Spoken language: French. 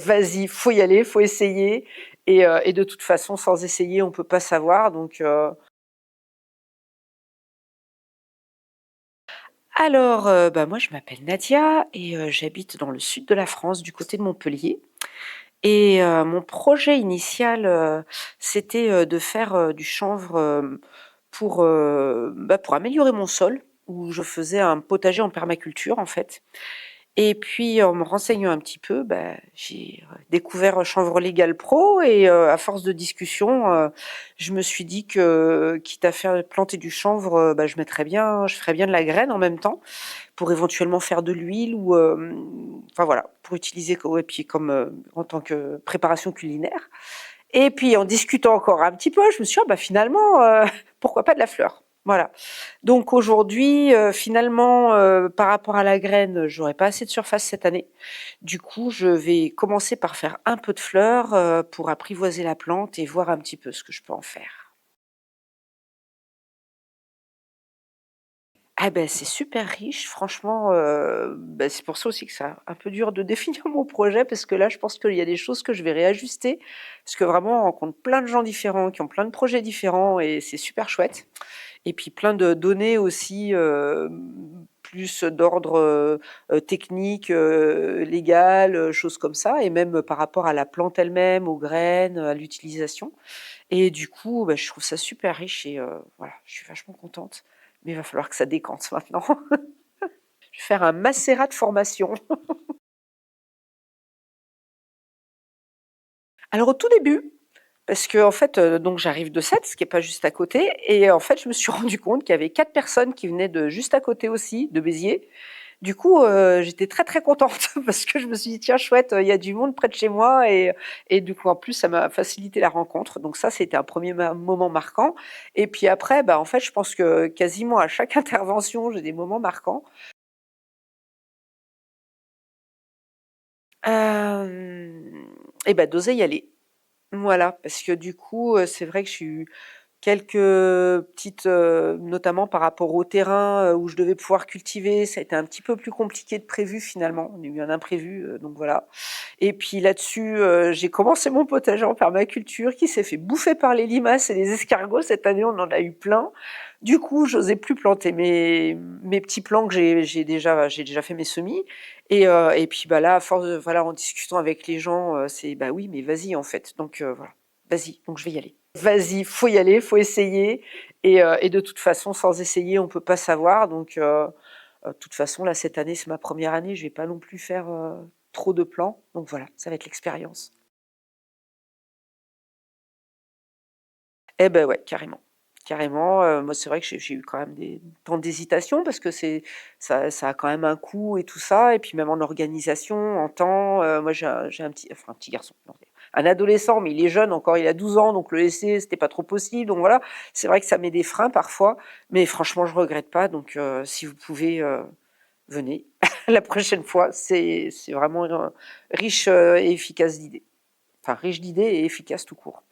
vas-y, faut y aller, faut essayer. Et de toute façon, sans essayer, on peut pas savoir. Alors, bah, moi, je m'appelle Nadia et j'habite dans le sud de la France, du côté de Montpellier. Et mon projet initial, c'était de faire du chanvre pour améliorer mon sol, où je faisais un potager en permaculture, en fait. Et puis, en me renseignant un petit peu, bah, j'ai découvert Chanvre Légal Pro et à force de discussion, je me suis dit que, quitte à faire planter du chanvre, bah, je ferais bien de la graine en même temps pour éventuellement faire de l'huile ou enfin voilà, pour utiliser et puis comme en tant que préparation culinaire. Et puis en discutant encore un petit peu, je me suis dit, ah, bah, finalement, pourquoi pas de la fleur? Voilà. Donc aujourd'hui, finalement, par rapport à la graine, j'aurais pas assez de surface cette année. Du coup, je vais commencer par faire un peu de fleurs pour apprivoiser la plante et voir un petit peu ce que je peux en faire. Ah ben c'est super riche, franchement, bah, c'est pour ça aussi que c'est un peu dur de définir mon projet parce que là, je pense qu'il y a des choses que je vais réajuster parce que vraiment on rencontre plein de gens différents qui ont plein de projets différents et c'est super chouette. Et puis plein de données aussi, plus d'ordre, technique, légal, choses comme ça et même par rapport à la plante elle-même, aux graines, à l'utilisation. Et du coup, bah, je trouve ça super riche et voilà, je suis vachement contente. Mais il va falloir que ça décante maintenant. Je vais faire un macérat de formation. Alors au tout début, parce qu'en fait, donc j'arrive de Sète, ce qui est pas juste à côté et en fait, je me suis rendu compte qu'il y avait 4 personnes qui venaient de juste à côté aussi, de Béziers. Du coup, j'étais très, très contente parce que je me suis dit: «Tiens chouette, il y a du monde près de chez moi» et du coup, en plus, ça m'a facilité la rencontre. Donc ça, c'était un premier moment marquant et puis après, bah, en fait, je pense que quasiment à chaque intervention, j'ai des moments marquants. Hem et bah, d'oser y aller. Voilà, parce que du coup, c'est vrai que j'ai eu quelques petites, notamment par rapport au terrain, où je devais pouvoir cultiver, ça a été un petit peu plus compliqué de prévu finalement. On a eu un imprévu, donc voilà. Et puis là-dessus, j'ai commencé mon potager en permaculture qui s'est fait bouffer par les limaces et les escargots. Cette année, on en a eu plein. Du coup, j'osais plus planter mes petits plants que j'ai déjà fait mes semis et puis, bah, là, à force de voilà, en discutant avec les gens, c'est: «Bah, oui, mais vas-y, en fait». Donc voilà, vas-y, donc je vais y aller. Vas-y, faut y aller, faut essayer et de toute façon, sans essayer, on peut pas savoir de toute façon, là, cette année, c'est ma première année, je vais pas non plus faire, trop de plans donc voilà, ça va être l'expérience. Eh ben ouais, carrément. Carrément, moi, c'est vrai que j'ai eu quand même des temps d'hésitation parce que ça a quand même un coût et tout ça et puis même en organisation, en temps, moi, j'ai un petit garçon, non, un adolescent, mais il est jeune encore, il a 12 ans, donc le laisser, c'était pas trop possible, donc voilà. C'est vrai que ça met des freins parfois, mais franchement, je regrette pas, donc si vous pouvez, venez la prochaine fois. C'est vraiment, riche, et efficace d'idées. Enfin, riche d'idées et efficace tout court.